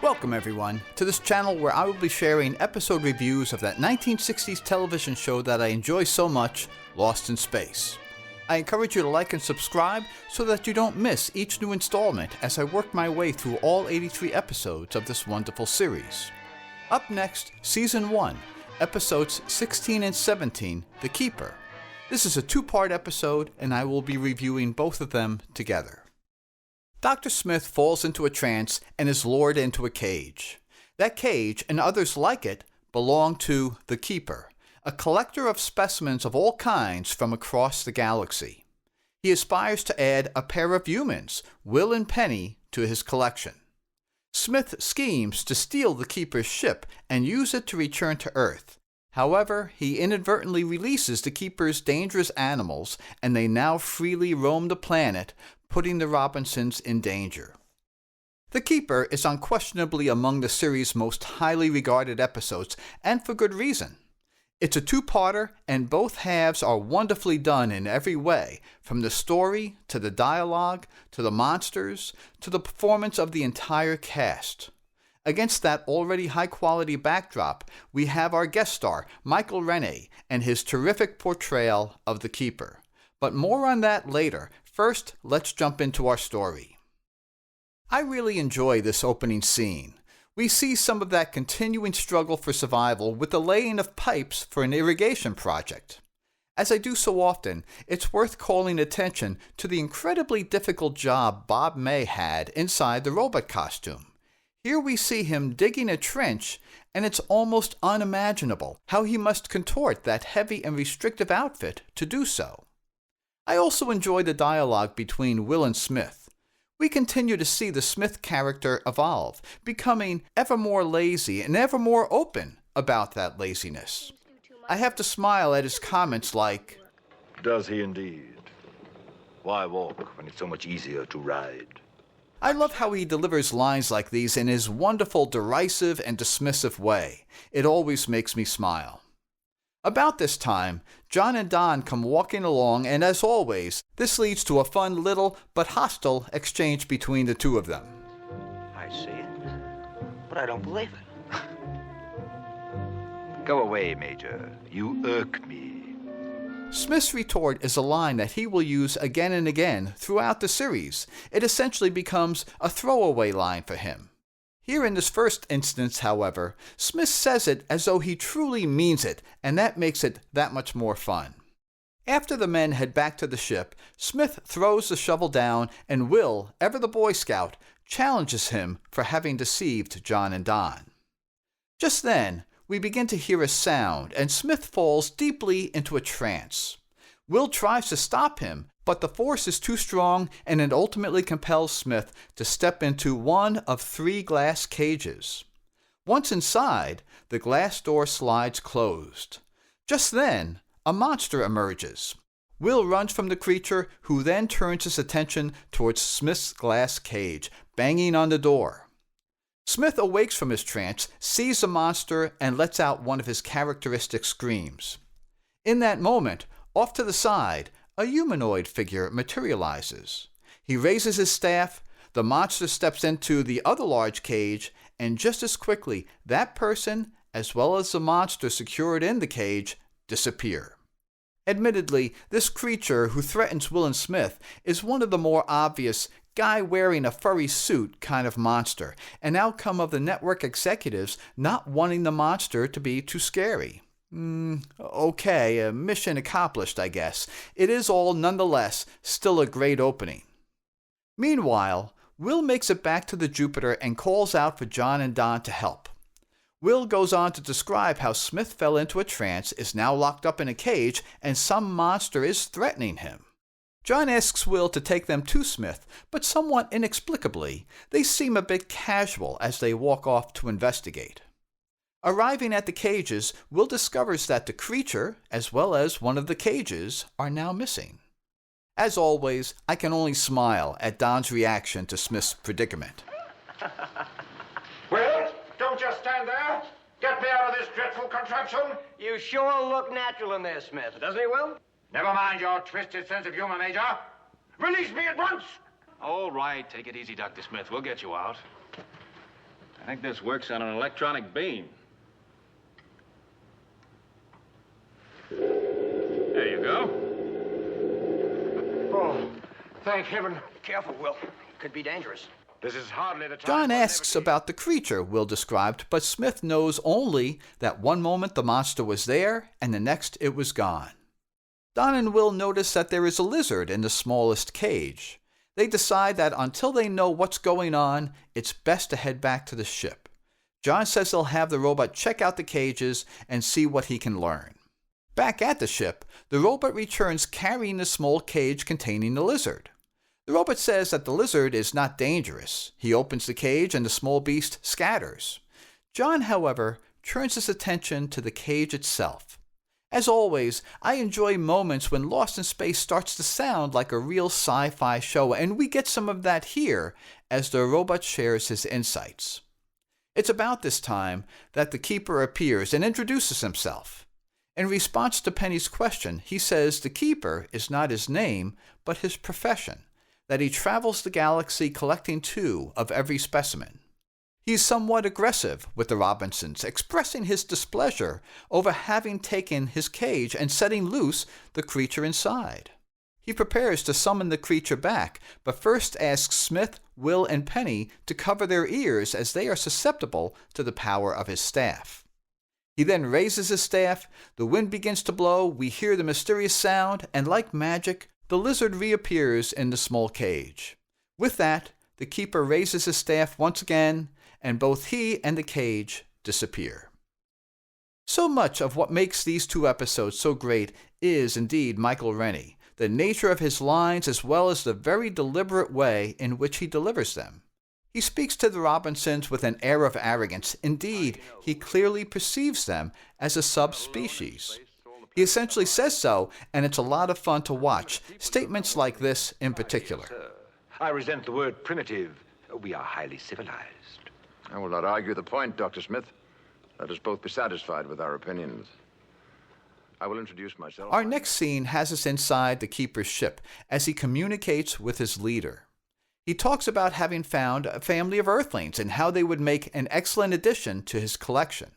Welcome everyone to this channel where I will be sharing episode reviews of that 1960s television show that I enjoy so much, Lost in Space. I encourage you to like and subscribe so that you don't miss each new installment as I work my way through all 83 episodes of this wonderful series. Up next, Season 1, Episodes 16 and 17, The Keeper. This is a two-part episode and I will be reviewing both of them together. Dr. Smith falls into a trance and is lured into a cage. That cage, and others like it, belong to the Keeper, a collector of specimens of all kinds from across the galaxy. He aspires to add a pair of humans, Will and Penny, to his collection. Smith schemes to steal the Keeper's ship and use it to return to Earth. However, he inadvertently releases the Keeper's dangerous animals, and they now freely roam the planet, putting the Robinsons in danger. The Keeper is unquestionably among the series' most highly regarded episodes, and for good reason. It's a two-parter, and both halves are wonderfully done in every way, from the story, to the dialogue, to the monsters, to the performance of the entire cast. Against that already high-quality backdrop, we have our guest star, Michael Rennie, and his terrific portrayal of the Keeper. But more on that later. First, let's jump into our story. I really enjoy this opening scene. We see some of that continuing struggle for survival with the laying of pipes for an irrigation project. As I do so often, it's worth calling attention to the incredibly difficult job Bob May had inside the robot costume. Here we see him digging a trench, and it's almost unimaginable how he must contort that heavy and restrictive outfit to do so. I also enjoy the dialogue between Will and Smith. We continue to see the Smith character evolve, becoming ever more lazy and ever more open about that laziness. I have to smile at his comments like, "Does he indeed? Why walk when it's so much easier to ride?" I love how he delivers lines like these in his wonderful derisive and dismissive way. It always makes me smile. About this time, John and Don come walking along, and as always, this leads to a fun little but hostile exchange between the two of them. I see it, but I don't believe it. Go away, Major. You irk me. Smith's retort is a line that he will use again and again throughout the series. It essentially becomes a throwaway line for him. Here in this first instance, however, Smith says it as though he truly means it, and that makes it that much more fun. After the men head back to the ship, Smith throws the shovel down, and Will, ever the Boy Scout, challenges him for having deceived John and Don. Just then, we begin to hear a sound, and Smith falls deeply into a trance. Will tries to stop him, but the force is too strong, and it ultimately compels Smith to step into one of 3 glass cages. Once inside, the glass door slides closed. Just then, a monster emerges. Will runs from the creature, who then turns his attention towards Smith's glass cage, banging on the door. Smith awakes from his trance, sees the monster, and lets out one of his characteristic screams. In that moment, off to the side, a humanoid figure materializes. He raises his staff, the monster steps into the other large cage, and just as quickly, that person, as well as the monster secured in the cage, disappear. Admittedly, this creature who threatens Will and Smith is one of the more obvious guy wearing a furry suit kind of monster, an outcome of the network executives not wanting the monster to be too scary. Okay, mission accomplished, I guess. It is all, nonetheless, still a great opening. Meanwhile, Will makes it back to the Jupiter and calls out for John and Don to help. Will goes on to describe how Smith fell into a trance, is now locked up in a cage, and some monster is threatening him. John asks Will to take them to Smith, but somewhat inexplicably, they seem a bit casual as they walk off to investigate. Arriving at the cages, Will discovers that the creature, as well as one of the cages, are now missing. As always, I can only smile at Don's reaction to Smith's predicament. Will, don't just stand there. Get get me out of this dreadful contraption? You sure look natural in there, Smith. Doesn't he, Will? Never mind your twisted sense of humor, Major. Release me at once! All right, take it easy, Dr. Smith. We'll get you out. I think this works on an electronic beam. There you go. Oh, thank heaven. Careful, Will. Could be dangerous. This is hardly the time. John asks about the creature Will described, but Smith knows only that one moment the monster was there and the next it was gone. Don and Will notice that there is a lizard in the smallest cage. They decide that until they know what's going on, it's best to head back to the ship. John says they'll have the robot check out the cages and see what he can learn. Back at the ship, the robot returns carrying the small cage containing the lizard. The robot says that the lizard is not dangerous. He opens the cage and the small beast scatters. John, however, turns his attention to the cage itself. As always, I enjoy moments when Lost in Space starts to sound like a real sci-fi show, and we get some of that here as the robot shares his insights. It's about this time that the Keeper appears and introduces himself. In response to Penny's question, he says the Keeper is not his name, but his profession, that he travels the galaxy collecting two of every specimen. He's somewhat aggressive with the Robinsons, expressing his displeasure over having taken his cage and setting loose the creature inside. He prepares to summon the creature back, but first asks Smith, Will, and Penny to cover their ears as they are susceptible to the power of his staff. He then raises his staff, the wind begins to blow, we hear the mysterious sound, and like magic, the lizard reappears in the small cage. With that, the Keeper raises his staff once again, and both he and the cage disappear. So much of what makes these two episodes so great is indeed Michael Rennie, the nature of his lines as well as the very deliberate way in which he delivers them. He speaks to the Robinsons with an air of arrogance. Indeed, he clearly perceives them as a subspecies. He essentially says so, and it's a lot of fun to watch, statements like this in particular. I resent the word primitive. We are highly civilized. I will not argue the point, Dr. Smith. Let us both be satisfied with our opinions. I will introduce myself. Our next scene has us inside the Keeper's ship as he communicates with his leader. He talks about having found a family of Earthlings and how they would make an excellent addition to his collection.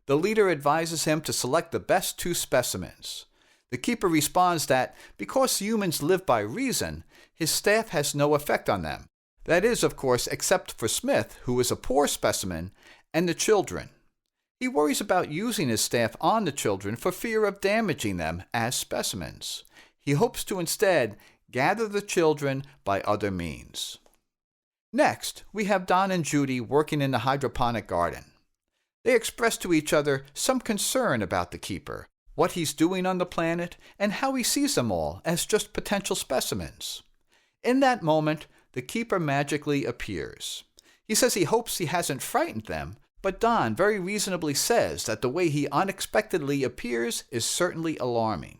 The leader advises him to select the best two specimens. The Keeper responds that because humans live by reason, his staff has no effect on them. That is, of course, except for Smith, who is a poor specimen, and the children. He worries about using his staff on the children for fear of damaging them as specimens. He hopes to instead gather the children by other means. Next, we have Don and Judy working in the hydroponic garden. They express to each other some concern about the Keeper, what he's doing on the planet, and how he sees them all as just potential specimens. In that moment, the Keeper magically appears. He says he hopes he hasn't frightened them, but Don very reasonably says that the way he unexpectedly appears is certainly alarming.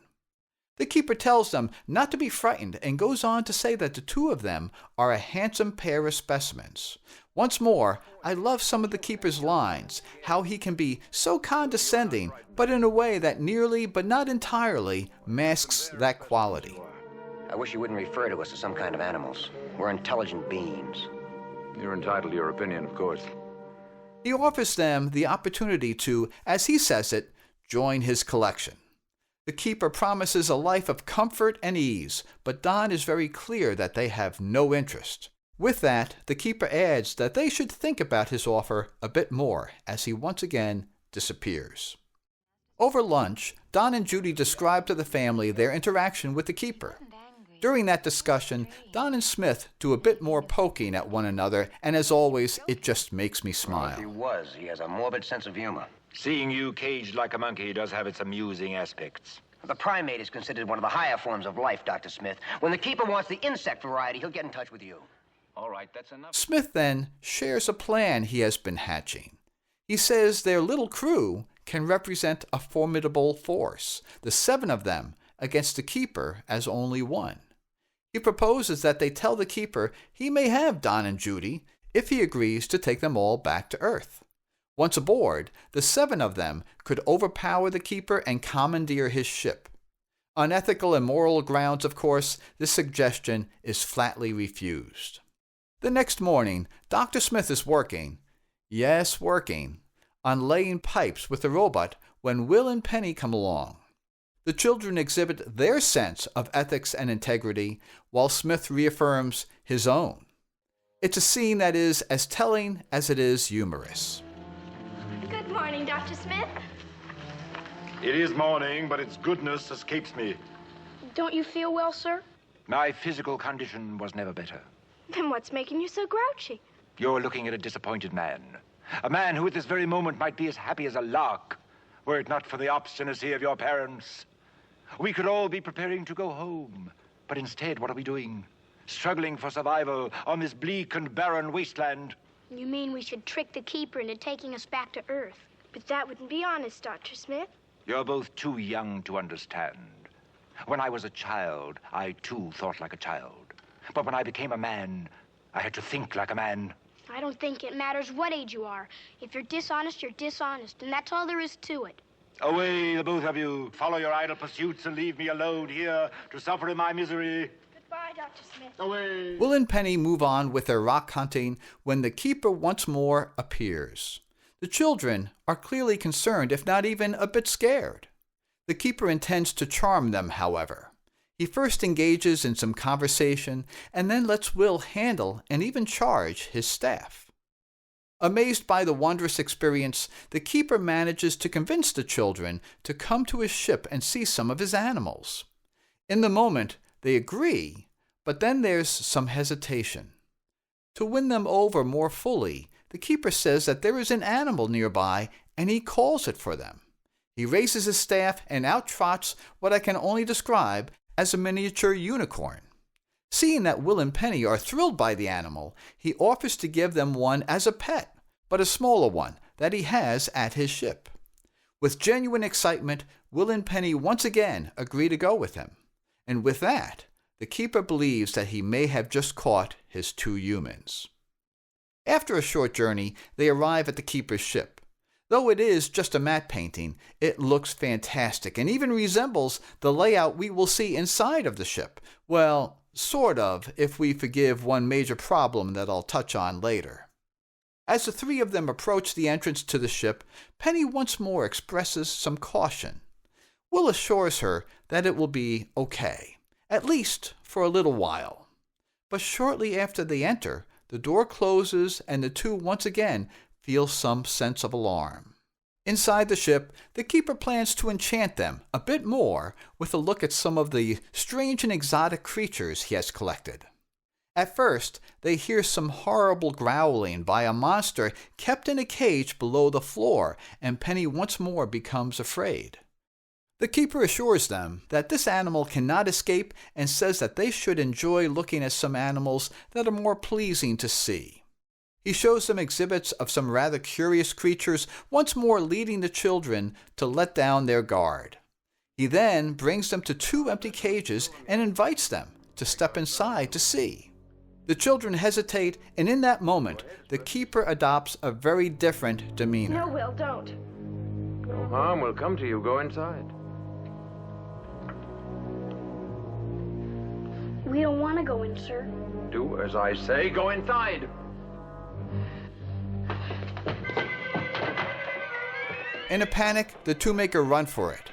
The Keeper tells them not to be frightened and goes on to say that the two of them are a handsome pair of specimens. Once more, I love some of the Keeper's lines, how he can be so condescending, but in a way that nearly, but not entirely, masks that quality. I wish you wouldn't refer to us as some kind of animals. We're intelligent beings. You're entitled to your opinion, of course. He offers them the opportunity to, as he says it, join his collection. The Keeper promises a life of comfort and ease, but Don is very clear that they have no interest. With that, the Keeper adds that they should think about his offer a bit more as he once again disappears. Over lunch, Don and Judy describe to the family their interaction with the Keeper. During that discussion, Don and Smith do a bit more poking at one another, and as always, it just makes me smile. He has a morbid sense of humor. Seeing you caged like a monkey does have its amusing aspects. The primate is considered one of the higher forms of life, Dr. Smith. When the Keeper wants the insect variety, he'll get in touch with you. All right, that's enough. Smith then shares a plan he has been hatching. He says their little crew can represent a formidable force, the 7 of them against the Keeper as only one. He proposes that they tell the Keeper he may have Don and Judy if he agrees to take them all back to Earth. Once aboard, the 7 of them could overpower the keeper and commandeer his ship. On ethical and moral grounds, of course, this suggestion is flatly refused. The next morning, Dr. Smith is working, yes, working, on laying pipes with the robot when Will and Penny come along. The children exhibit their sense of ethics and integrity, while Smith reaffirms his own. It's a scene that is as telling as it is humorous. Good morning, Dr. Smith. It is morning, but its goodness escapes me. Don't you feel well, sir? My physical condition was never better. Then what's making you so grouchy? You're looking at a disappointed man. A man who at this very moment might be as happy as a lark, were it not for the obstinacy of your parents. We could all be preparing to go home, but instead, what are we doing? Struggling for survival on this bleak and barren wasteland. You mean we should trick the keeper into taking us back to Earth? But that wouldn't be honest, Dr. Smith. You're both too young to understand. When I was a child, I too thought like a child. But when I became a man, I had to think like a man. I don't think it matters what age you are. If you're dishonest, you're dishonest, and that's all there is to it. Away, the both of you. Follow your idle pursuits and leave me alone here to suffer in my misery. Goodbye, Dr. Smith. Away. Will and Penny move on with their rock hunting when the keeper once more appears. The children are clearly concerned, if not even a bit scared. The keeper intends to charm them, however. He first engages in some conversation and then lets Will handle and even charge his staff. Amazed by the wondrous experience, the keeper manages to convince the children to come to his ship and see some of his animals. In the moment, they agree, but then there's some hesitation. To win them over more fully, the keeper says that there is an animal nearby and he calls it for them. He raises his staff and out trots what I can only describe as a miniature unicorn. Seeing that Will and Penny are thrilled by the animal, he offers to give them one as a pet, but a smaller one that he has at his ship. With genuine excitement, Will and Penny once again agree to go with him. And with that, the keeper believes that he may have just caught his 2 humans. After a short journey, they arrive at the keeper's ship. Though it is just a matte painting, it looks fantastic and even resembles the layout we will see inside of the ship. Well, sort of, if we forgive one major problem that I'll touch on later. As the 3 of them approach the entrance to the ship, Penny once more expresses some caution. Will assures her that it will be okay, at least for a little while. But shortly after they enter, the door closes and the 2 once again feel some sense of alarm. Inside the ship, the keeper plans to enchant them a bit more with a look at some of the strange and exotic creatures he has collected. At first, they hear some horrible growling by a monster kept in a cage below the floor, and Penny once more becomes afraid. The keeper assures them that this animal cannot escape and says that they should enjoy looking at some animals that are more pleasing to see. He shows them exhibits of some rather curious creatures, once more leading the children to let down their guard. He then brings them to 2 empty cages and invites them to step inside to see. The children hesitate, and in that moment, the keeper adopts a very different demeanor. No, Will, don't. No harm will come to you. Go inside. We don't want to go in, sir. Do as I say. Go inside. In a panic, the 2 make a run for it.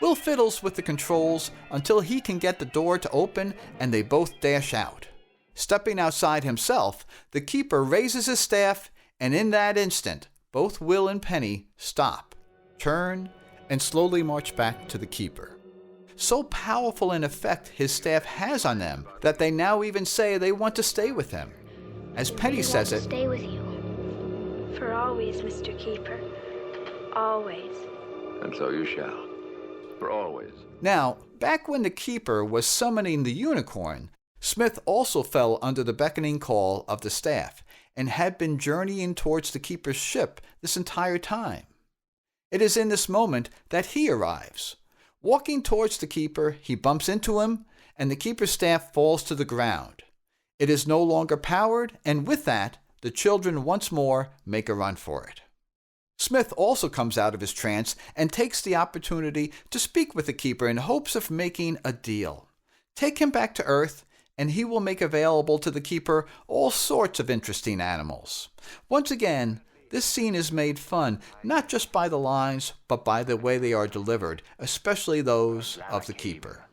Will fiddles with the controls until he can get the door to open, and they both dash out. Stepping outside himself, the keeper raises his staff, and in that instant, both Will and Penny stop, turn, and slowly march back to the keeper. So powerful an effect his staff has on them that they now even say they want to stay with him. As Penny says it, Stay with you. For always, Mr. Keeper. Always. And so you shall. For always. Now, back when the keeper was summoning the unicorn, Smith also fell under the beckoning call of the staff and had been journeying towards the keeper's ship this entire time. It is in this moment that he arrives. Walking towards the keeper, he bumps into him, and the keeper's staff falls to the ground. It is no longer powered, and with that, the children once more make a run for it. Smith also comes out of his trance and takes the opportunity to speak with the keeper in hopes of making a deal. Take him back to Earth, and he will make available to the keeper all sorts of interesting animals. Once again, this scene is made fun, not just by the lines, but by the way they are delivered, especially those of the keeper.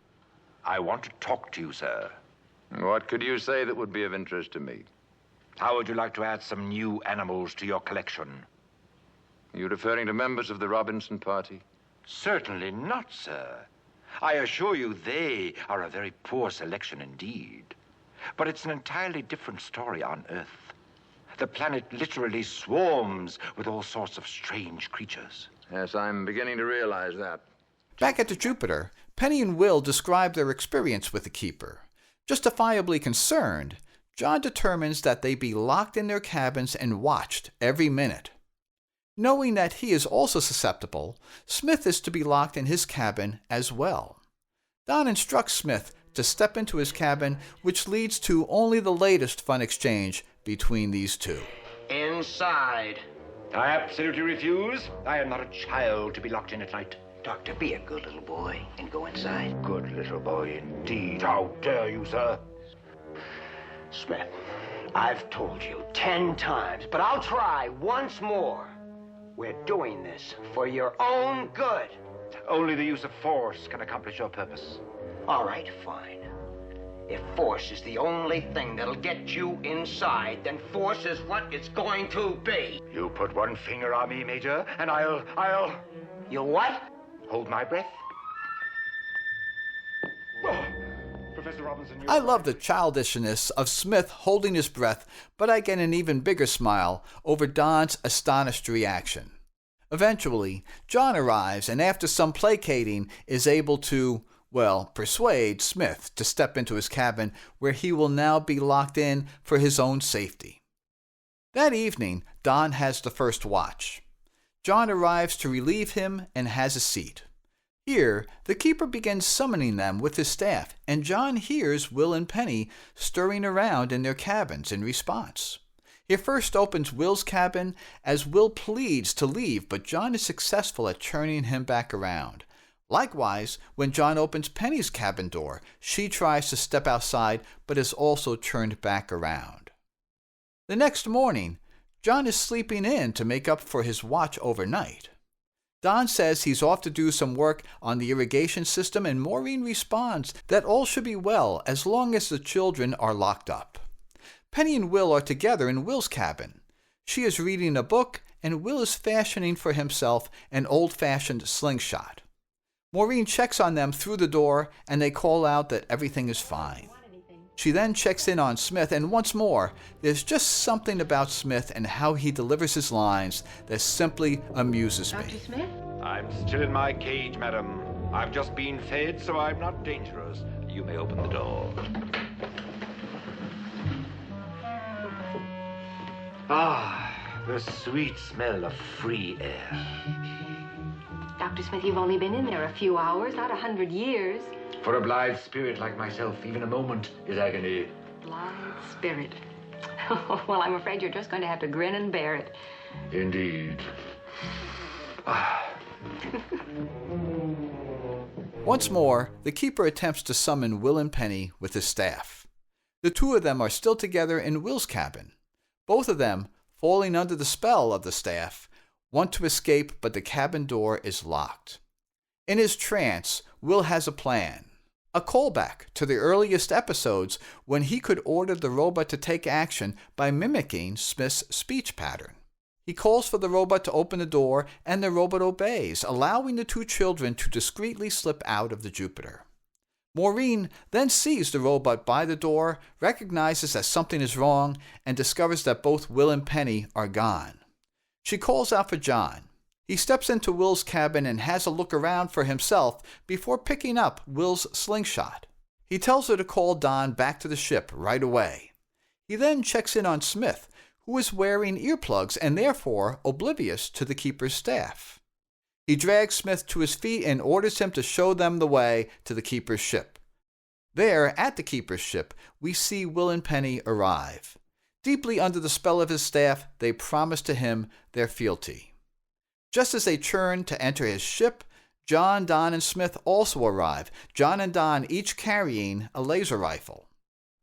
I want to talk to you, sir. What could you say that would be of interest to me? How would you like to add some new animals to your collection? Are you referring to members of the Robinson party? Certainly not, sir. I assure you they are a very poor selection indeed. But it's an entirely different story on Earth. The planet literally swarms with all sorts of strange creatures. Yes, I'm beginning to realize that. Back at the Jupiter, Penny and Will describe their experience with the keeper. Justifiably concerned, John determines that they be locked in their cabins and watched every minute. Knowing that he is also susceptible, Smith is to be locked in his cabin as well. Don instructs Smith to step into his cabin, which leads to only the latest fun exchange between these two. Inside. I absolutely refuse. I am not a child to be locked in at night. Doctor, be a good little boy and go inside. Good little boy indeed. How dare you, sir? Smith, I've told you 10 times, but I'll try once more. We're doing this for your own good. Only the use of force can accomplish your purpose. All right, fine. If force is the only thing that'll get you inside, then force is what it's going to be. You put one finger on me, Major, and I'll... You what? Hold my breath. Oh, Professor Robinson, I love the childishness of Smith holding his breath, but I get an even bigger smile over Don's astonished reaction. Eventually, John arrives and after some placating is able to, persuade Smith to step into his cabin where he will now be locked in for his own safety. That evening, Don has the first watch. John arrives to relieve him and has a seat. Here, the keeper begins summoning them with his staff, and John hears Will and Penny stirring around in their cabins in response. He first opens Will's cabin as Will pleads to leave, but John is successful at turning him back around. Likewise, when John opens Penny's cabin door, she tries to step outside, but is also turned back around. The next morning, John is sleeping in to make up for his watch overnight. Don says he's off to do some work on the irrigation system, and Maureen responds that all should be well as long as the children are locked up. Penny and Will are together in Will's cabin. She is reading a book, and Will is fashioning for himself an old-fashioned slingshot. Maureen checks on them through the door, and they call out that everything is fine. She then checks in on Smith, and once more, there's just something about Smith and how he delivers his lines that simply amuses me. Dr. Smith? I'm still in my cage, madam. I've just been fed, so I'm not dangerous. You may open the door. Ah, the sweet smell of free air. Dr. Smith, you've only been in there a few hours, not 100 years. For a blithe spirit like myself, even a moment is agony. Blithe spirit. Well, I'm afraid you're just going to have to grin and bear it. Indeed. Once more, the keeper attempts to summon Will and Penny with his staff. The two of them are still together in Will's cabin. Both of them, falling under the spell of the staff, want to escape, but the cabin door is locked. In his trance, Will has a plan. A callback to the earliest episodes when he could order the robot to take action by mimicking Smith's speech pattern. He calls for the robot to open the door, and the robot obeys, allowing the two children to discreetly slip out of the Jupiter. Maureen then sees the robot by the door, recognizes that something is wrong, and discovers that both Will and Penny are gone. She calls out for John. He steps into Will's cabin and has a look around for himself before picking up Will's slingshot. He tells her to call Don back to the ship right away. He then checks in on Smith, who is wearing earplugs and therefore oblivious to the keeper's staff. He drags Smith to his feet and orders him to show them the way to the keeper's ship. There, at the keeper's ship, we see Will and Penny arrive. Deeply under the spell of his staff, they promise to him their fealty. Just as they turn to enter his ship, John, Don, and Smith also arrive, John and Don each carrying a laser rifle.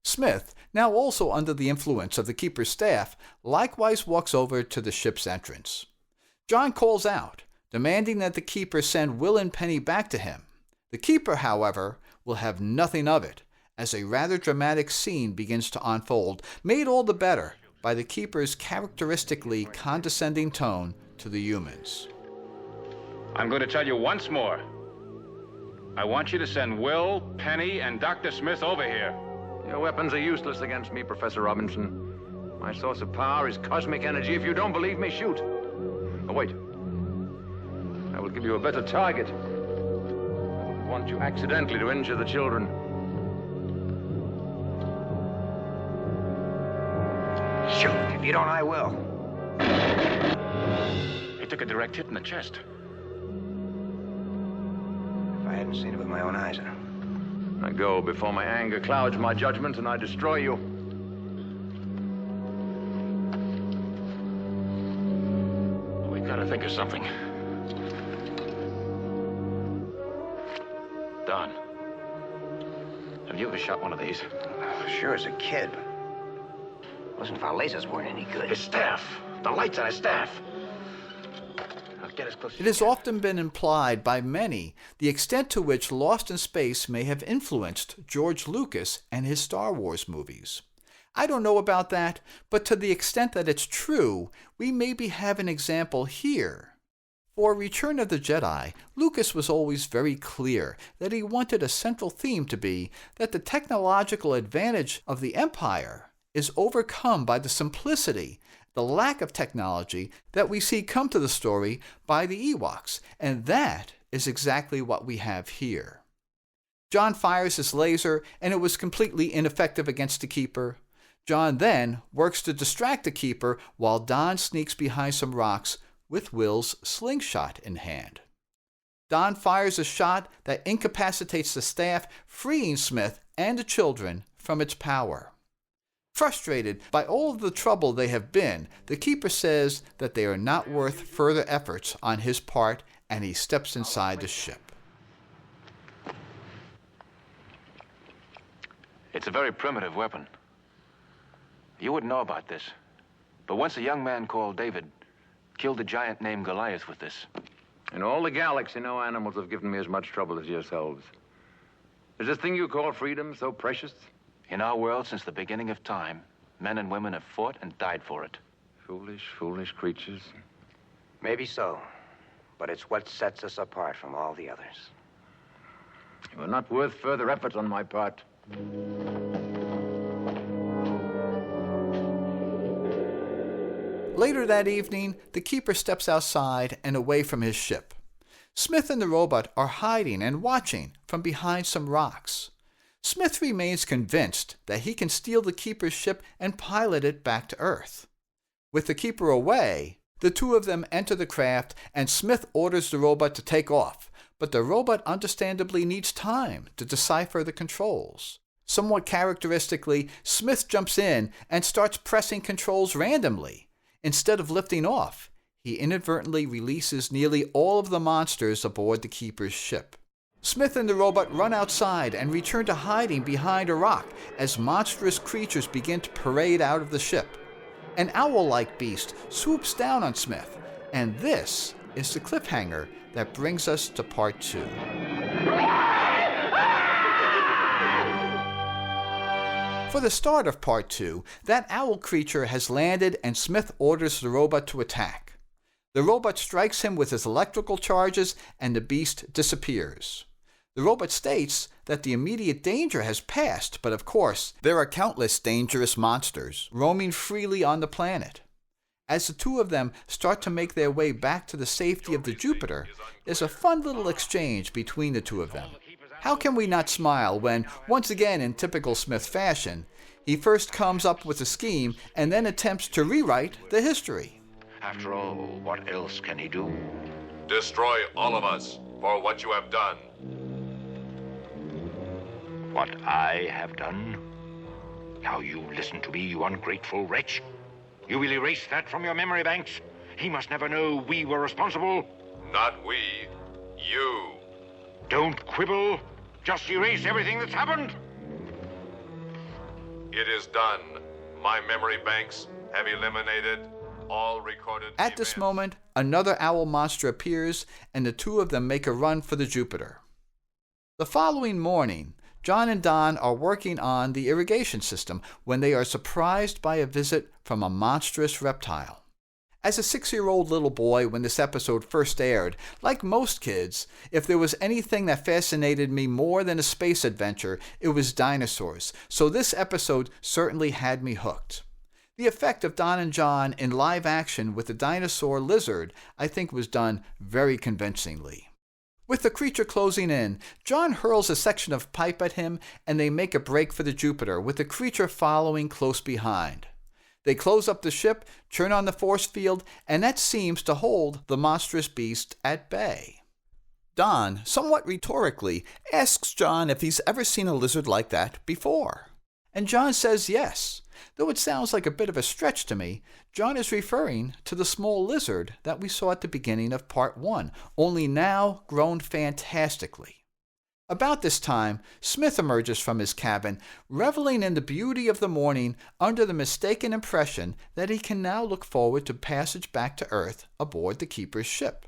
Smith, now also under the influence of the keeper's staff, likewise walks over to the ship's entrance. John calls out, demanding that the keeper send Will and Penny back to him. The keeper, however, will have nothing of it, as a rather dramatic scene begins to unfold, made all the better by the keeper's characteristically condescending tone to the humans. I'm going to tell you once more. I want you to send Will, Penny, and Dr. Smith over here. Your weapons are useless against me, Professor Robinson. My source of power is cosmic energy. If you don't believe me, shoot. Oh, wait. I will give you a better target. I wouldn't want you accidentally to injure the children. Shoot. If you don't, I will. He took a direct hit in the chest. If I hadn't seen it with my own eyes, I go before my anger clouds my judgment and I destroy you. We gotta think of something. Don, have you ever shot one of these? Sure, as a kid, but wasn't if our lasers weren't any good. His staff. The lights on his staff. I'll get as close as It has often been implied by many the extent to which Lost in Space may have influenced George Lucas and his Star Wars movies. I don't know about that, but to the extent that it's true, we maybe have an example here. For Return of the Jedi, Lucas was always very clear that he wanted a central theme to be that the technological advantage of the Empire is overcome by the simplicity, the lack of technology that we see come to the story by the Ewoks, and that is exactly what we have here. John fires his laser, and it was completely ineffective against the Keeper. John then works to distract the Keeper while Don sneaks behind some rocks with Will's slingshot in hand. Don fires a shot that incapacitates the staff, freeing Smith and the children from its power. Frustrated by all of the trouble they have been, the Keeper says that they are not worth further efforts on his part, and he steps inside the ship. It's a very primitive weapon. You wouldn't know about this, but once a young man called David killed a giant named Goliath with this. In all the galaxy, no animals have given me as much trouble as yourselves. Is this thing you call freedom so precious? In our world, since the beginning of time, men and women have fought and died for it. Foolish, foolish creatures. Maybe so, but it's what sets us apart from all the others. You are not worth further effort on my part. Later that evening, the Keeper steps outside and away from his ship. Smith and the robot are hiding and watching from behind some rocks. Smith remains convinced that he can steal the Keeper's ship and pilot it back to Earth. With the Keeper away, the two of them enter the craft and Smith orders the robot to take off, but the robot understandably needs time to decipher the controls. Somewhat characteristically, Smith jumps in and starts pressing controls randomly. Instead of lifting off, he inadvertently releases nearly all of the monsters aboard the Keeper's ship. Smith and the robot run outside and return to hiding behind a rock as monstrous creatures begin to parade out of the ship. An owl-like beast swoops down on Smith, and this is the cliffhanger that brings us to part 2. For the start of part 2, that owl creature has landed and Smith orders the robot to attack. The robot strikes him with his electrical charges and the beast disappears. The robot states that the immediate danger has passed, but of course, there are countless dangerous monsters roaming freely on the planet. As the two of them start to make their way back to the safety of the Jupiter, there's a fun little exchange between the two of them. How can we not smile when, once again in typical Smith fashion, he first comes up with a scheme and then attempts to rewrite the history? After all, what else can he do? Destroy all of us for what you have done. What I have done? Now you listen to me, you ungrateful wretch. You will erase that from your memory banks. He must never know we were responsible. Not we, you. Don't quibble. Just erase everything that's happened. It is done. My memory banks have eliminated all recorded At this events. moment, another owl monster appears, and the two of them make a run for the Jupiter. The following morning, John and Don are working on the irrigation system when they are surprised by a visit from a monstrous reptile. As a 6-year-old little boy when this episode first aired, like most kids, if there was anything that fascinated me more than a space adventure, it was dinosaurs, so this episode certainly had me hooked. The effect of Don and John in live action with the dinosaur lizard, I think, was done very convincingly. With the creature closing in, John hurls a section of pipe at him, and they make a break for the Jupiter, with the creature following close behind. They close up the ship, turn on the force field, and that seems to hold the monstrous beast at bay. Don, somewhat rhetorically, asks John if he's ever seen a lizard like that before. And John says yes. Though it sounds like a bit of a stretch to me, John is referring to the small lizard that we saw at the beginning of Part 1, only now grown fantastically. About this time, Smith emerges from his cabin, reveling in the beauty of the morning under the mistaken impression that he can now look forward to passage back to Earth aboard the Keeper's ship.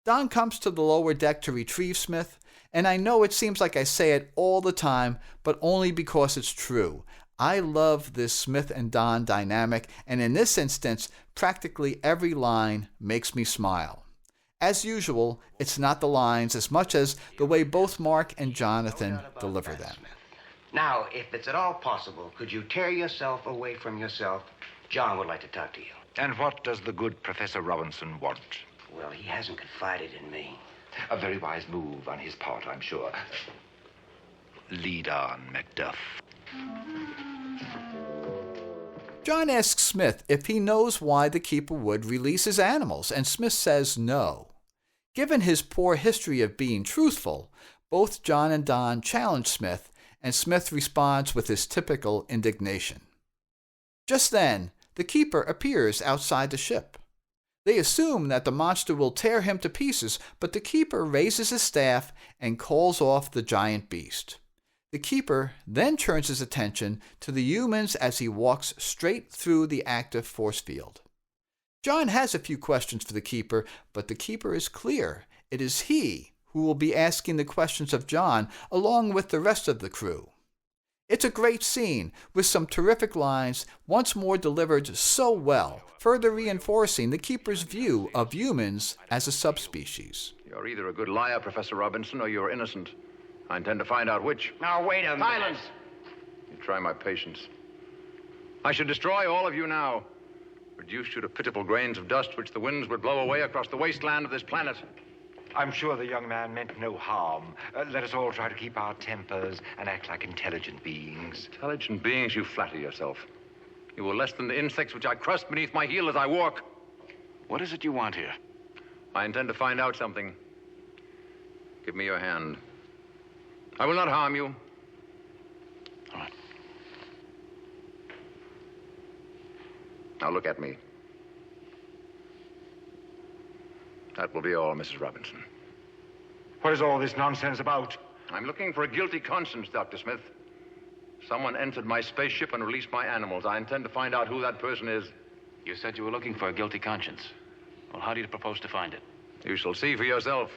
Don comes to the lower deck to retrieve Smith, and I know it seems like I say it all the time, but only because it's true. I love this Smith and Don dynamic, and in this instance, practically every line makes me smile. As usual, it's not the lines as much as the way both Mark and Jonathan deliver them. Now, if it's at all possible, could you tear yourself away from yourself? John would like to talk to you. And what does the good Professor Robinson want? Well, he hasn't confided in me. A very wise move on his part, I'm sure. Lead on, Macduff. John asks Smith if he knows why the Keeper would release his animals, and Smith says no. Given his poor history of being truthful, both John and Don challenge Smith, and Smith responds with his typical indignation. Just then, the Keeper appears outside the ship. They assume that the monster will tear him to pieces, but the Keeper raises his staff and calls off the giant beast. The Keeper then turns his attention to the humans as he walks straight through the active force field. John has a few questions for the Keeper, but the Keeper is clear. It is he who will be asking the questions of John, along with the rest of the crew. It's a great scene, with some terrific lines, once more delivered so well, further reinforcing the Keeper's view of humans as a subspecies. You're either a good liar, Professor Robinson, or you're innocent. I intend to find out which. Now, wait a minute. Silence! You try my patience. I should destroy all of you now. Reduce you to pitiful grains of dust which the winds would blow away across the wasteland of this planet. I'm sure the young man meant no harm. Let us all try to keep our tempers and act like intelligent beings. Intelligent beings, you flatter yourself. You are less than the insects which I crushed beneath my heel as I walk. What is it you want here? I intend to find out something. Give me your hand. I will not harm you. All right. Now look at me. That will be all, Mrs. Robinson. What is all this nonsense about? I'm looking for a guilty conscience, Dr. Smith. Someone entered my spaceship and released my animals. I intend to find out who that person is. You said you were looking for a guilty conscience. Well, how do you propose to find it? You shall see for yourself.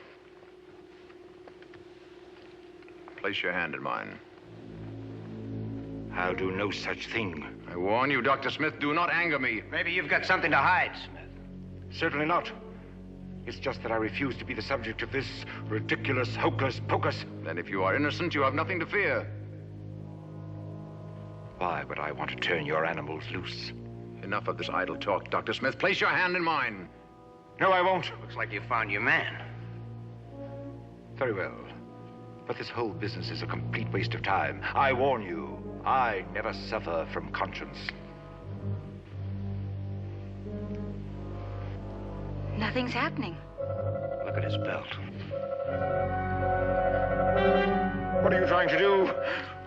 Place your hand in mine. I'll do no such thing. I warn you, Dr. Smith, do not anger me. Maybe you've got something to hide, Smith. Certainly not. It's just that I refuse to be the subject of this ridiculous hocus pocus. Then if you are innocent, you have nothing to fear. Why would I want to turn your animals loose? Enough of this idle talk, Dr. Smith. Place your hand in mine. No, I won't. Looks like you found your man. Very well. But this whole business is a complete waste of time. I warn you, I never suffer from conscience. Nothing's happening. Look at his belt. What are you trying to do?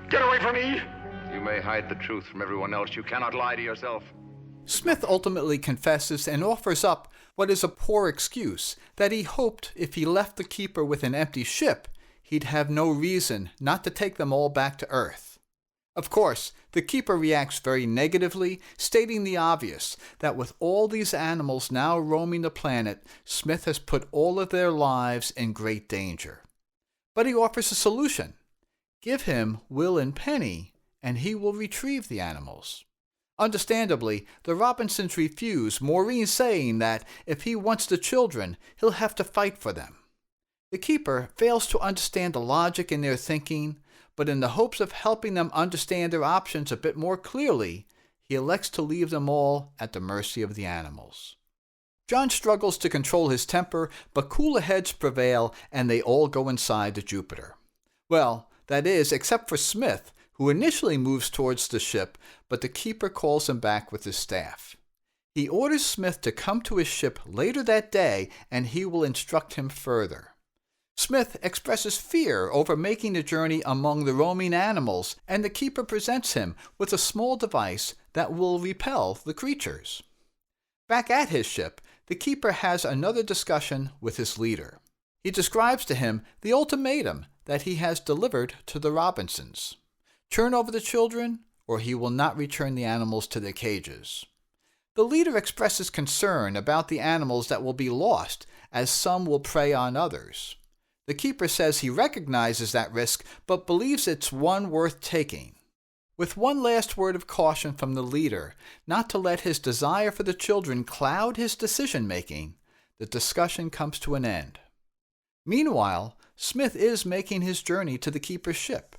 Get away from me! You may hide the truth from everyone else. You cannot lie to yourself. Smith ultimately confesses and offers up what is a poor excuse that he hoped if he left the keeper with an empty ship, he'd have no reason not to take them all back to Earth. Of course, the keeper reacts very negatively, stating the obvious, that with all these animals now roaming the planet, Smith has put all of their lives in great danger. But he offers a solution. Give him Will and Penny, and he will retrieve the animals. Understandably, the Robinsons refuse, Maureen saying that if he wants the children, he'll have to fight for them. The keeper fails to understand the logic in their thinking, but in the hopes of helping them understand their options a bit more clearly, he elects to leave them all at the mercy of the animals. John struggles to control his temper, but cooler heads prevail and they all go inside the Jupiter. Well, that is, except for Smith, who initially moves towards the ship, but the keeper calls him back with his staff. He orders Smith to come to his ship later that day and he will instruct him further. Smith expresses fear over making the journey among the roaming animals, and the keeper presents him with a small device that will repel the creatures. Back at his ship, the keeper has another discussion with his leader. He describes to him the ultimatum that he has delivered to the Robinsons. Turn over the children, or he will not return the animals to their cages. The leader expresses concern about the animals that will be lost, as some will prey on others. The keeper says he recognizes that risk, but believes it's one worth taking. With one last word of caution from the leader, not to let his desire for the children cloud his decision-making, the discussion comes to an end. Meanwhile, Smith is making his journey to the keeper's ship.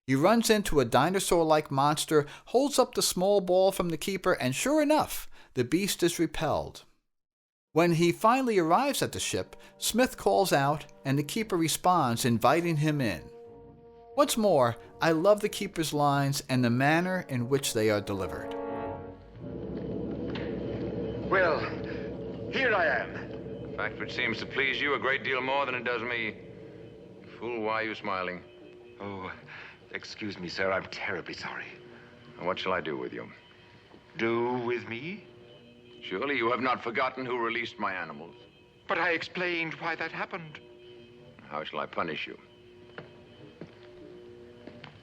He runs into a dinosaur-like monster, holds up the small ball from the keeper, and sure enough, the beast is repelled. When he finally arrives at the ship, Smith calls out, and the keeper responds, inviting him in. Once more, I love the keeper's lines and the manner in which they are delivered. Well, here I am. A fact which seems to please you a great deal more than it does me. Fool, why are you smiling? Oh, excuse me, sir. I'm terribly sorry. And what shall I do with you? Do with me? Surely you have not forgotten who released my animals. But I explained why that happened. How shall I punish you?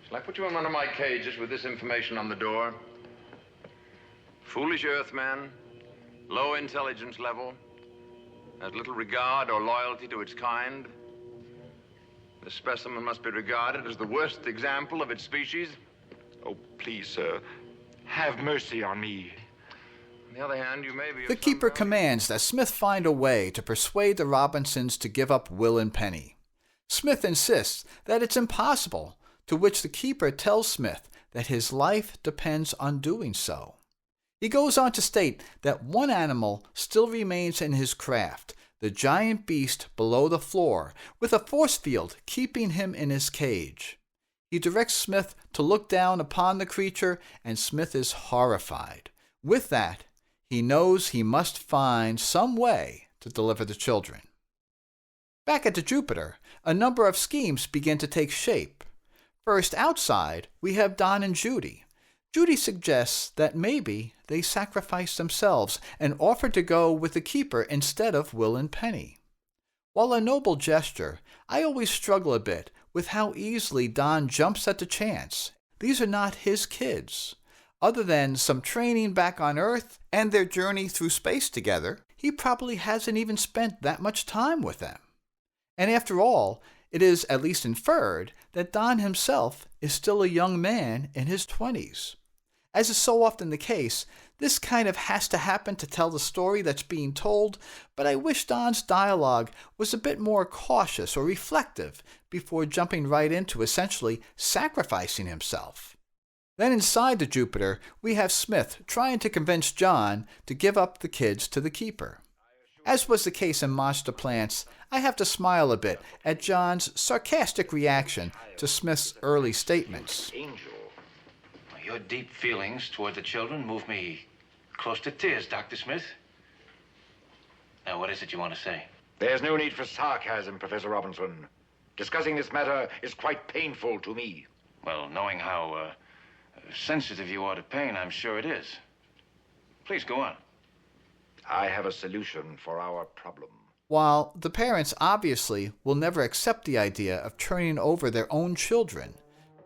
Shall I put you in one of my cages with this information on the door? Foolish Earthman, low intelligence level, has little regard or loyalty to its kind. This specimen must be regarded as the worst example of its species. Oh, please, sir, have mercy on me. On the other hand, you may be... The keeper commands that Smith find a way to persuade the Robinsons to give up Will and Penny. Smith insists that it's impossible, to which the keeper tells Smith that his life depends on doing so. He goes on to state that one animal still remains in his craft, the giant beast below the floor, with a force field keeping him in his cage. He directs Smith to look down upon the creature, and Smith is horrified. With that, he knows he must find some way to deliver the children. Back at the Jupiter, a number of schemes begin to take shape. First, outside, we have Don and Judy. Judy suggests that maybe they sacrifice themselves and offer to go with the keeper instead of Will and Penny. While a noble gesture, I always struggle a bit with how easily Don jumps at the chance. These are not his kids. Other than some training back on Earth and their journey through space together, he probably hasn't even spent that much time with them. And after all, it is at least inferred that Don himself is still a young man in his 20s. As is so often the case, this kind of has to happen to tell the story that's being told, but I wish Don's dialogue was a bit more cautious or reflective before jumping right into essentially sacrificing himself. Then inside the Jupiter, we have Smith trying to convince John to give up the kids to the keeper. As was the case in Monster Plants, I have to smile a bit at John's sarcastic reaction to Smith's early statements. Angel, your deep feelings toward the children move me close to tears, Dr. Smith. Now, what is it you want to say? There's no need for sarcasm, Professor Robinson. Discussing this matter is quite painful to me. Well, knowing how sensitive you are to pain, I'm sure it is. Please go on. I have a solution for our problem. While the parents obviously will never accept the idea of turning over their own children,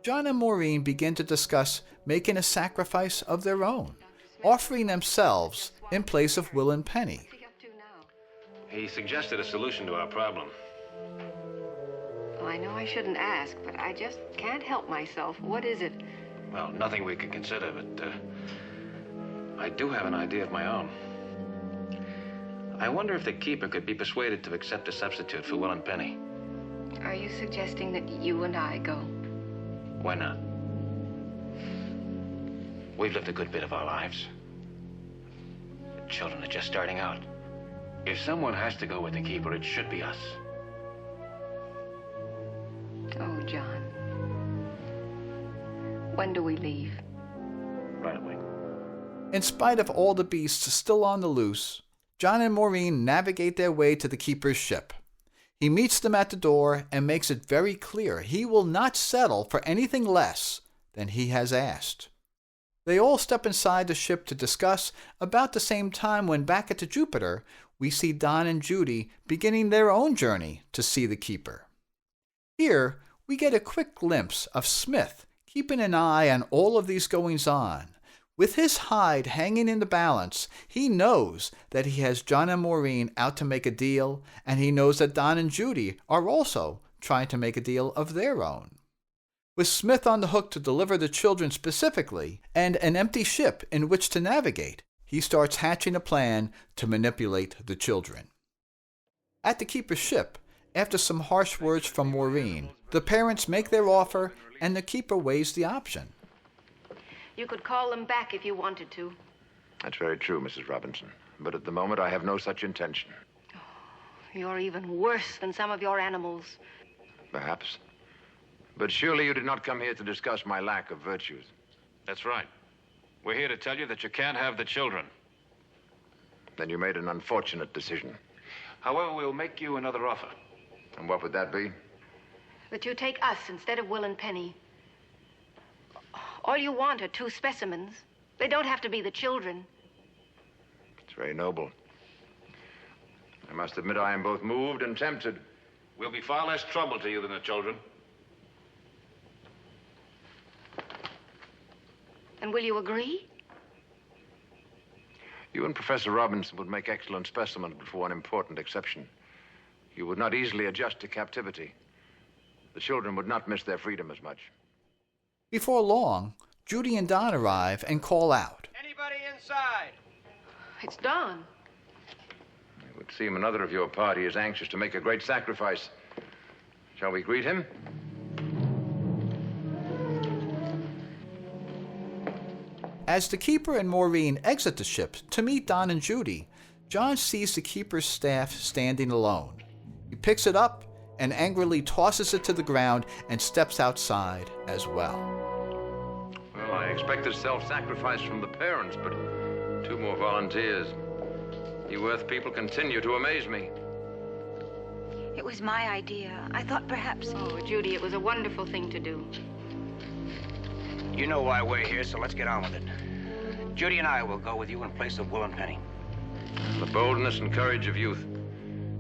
John and Maureen begin to discuss making a sacrifice of their own, offering themselves in place of Will and Penny. He suggested a solution to our problem. Well, I know I shouldn't ask, but I just can't help myself. What is it? Well, nothing we could consider, but I do have an idea of my own. I wonder if the keeper could be persuaded to accept a substitute for Will and Penny. Are you suggesting that you and I go? Why not? We've lived a good bit of our lives. The children are just starting out. If someone has to go with the keeper, it should be us. Oh, John. When do we leave? Right away. In spite of all the beasts still on the loose, John and Maureen navigate their way to the keeper's ship. He meets them at the door and makes it very clear he will not settle for anything less than he has asked. They all step inside the ship to discuss about the same time when back at the Jupiter, we see Don and Judy beginning their own journey to see the keeper. Here, we get a quick glimpse of Smith keeping an eye on all of these goings-on. With his hide hanging in the balance, he knows that he has John and Maureen out to make a deal, and he knows that Don and Judy are also trying to make a deal of their own. With Smith on the hook to deliver the children specifically, and an empty ship in which to navigate, he starts hatching a plan to manipulate the children. At the keeper's ship, after some harsh words from Maureen, the parents make their offer, and the keeper weighs the option. You could call them back if you wanted to. That's very true, Mrs. Robinson. But at the moment, I have no such intention. You're even worse than some of your animals. Perhaps. But surely you did not come here to discuss my lack of virtues. That's right. We're here to tell you that you can't have the children. Then you made an unfortunate decision. However, we'll make you another offer. And what would that be? That you take us instead of Will and Penny. All you want are 2 specimens. They don't have to be the children. It's very noble. I must admit I am both moved and tempted. We'll be far less trouble to you than the children. And will you agree? You and Professor Robinson would make excellent specimens, but for one important exception. You would not easily adjust to captivity. The children would not miss their freedom as much. Before long, Judy and Don arrive and call out. Anybody inside? It's Don. It would seem another of your party is anxious to make a great sacrifice. Shall we greet him? As the keeper and Maureen exit the ship to meet Don and Judy, John sees the keeper's staff standing alone. He picks it up and angrily tosses it to the ground and steps outside as well. Well, I expected self-sacrifice from the parents, but 2 more volunteers. You Earth people continue to amaze me. It was my idea. I thought perhaps... Oh, Judy, it was a wonderful thing to do. You know why we're here, so let's get on with it. Judy and I will go with you in place of Will and Penny. The boldness and courage of youth.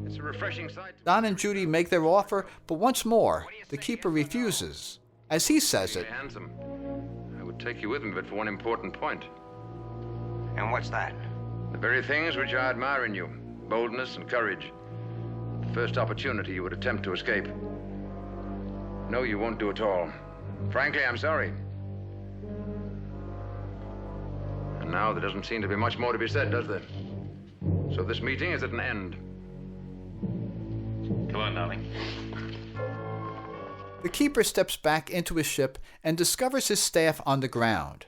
It's a refreshing sight. Don and Judy make their offer, but once more, the keeper refuses. As he says it, Handsome. I would take you with me, but for one important point. And what's that? The very things which I admire in you. Boldness and courage. The first opportunity you would attempt to escape. No, you won't do it all. Frankly, I'm sorry. And now there doesn't seem to be much more to be said, does there? So this meeting is at an end. Come on, darling. the keeper steps back into his ship and discovers his staff on the ground.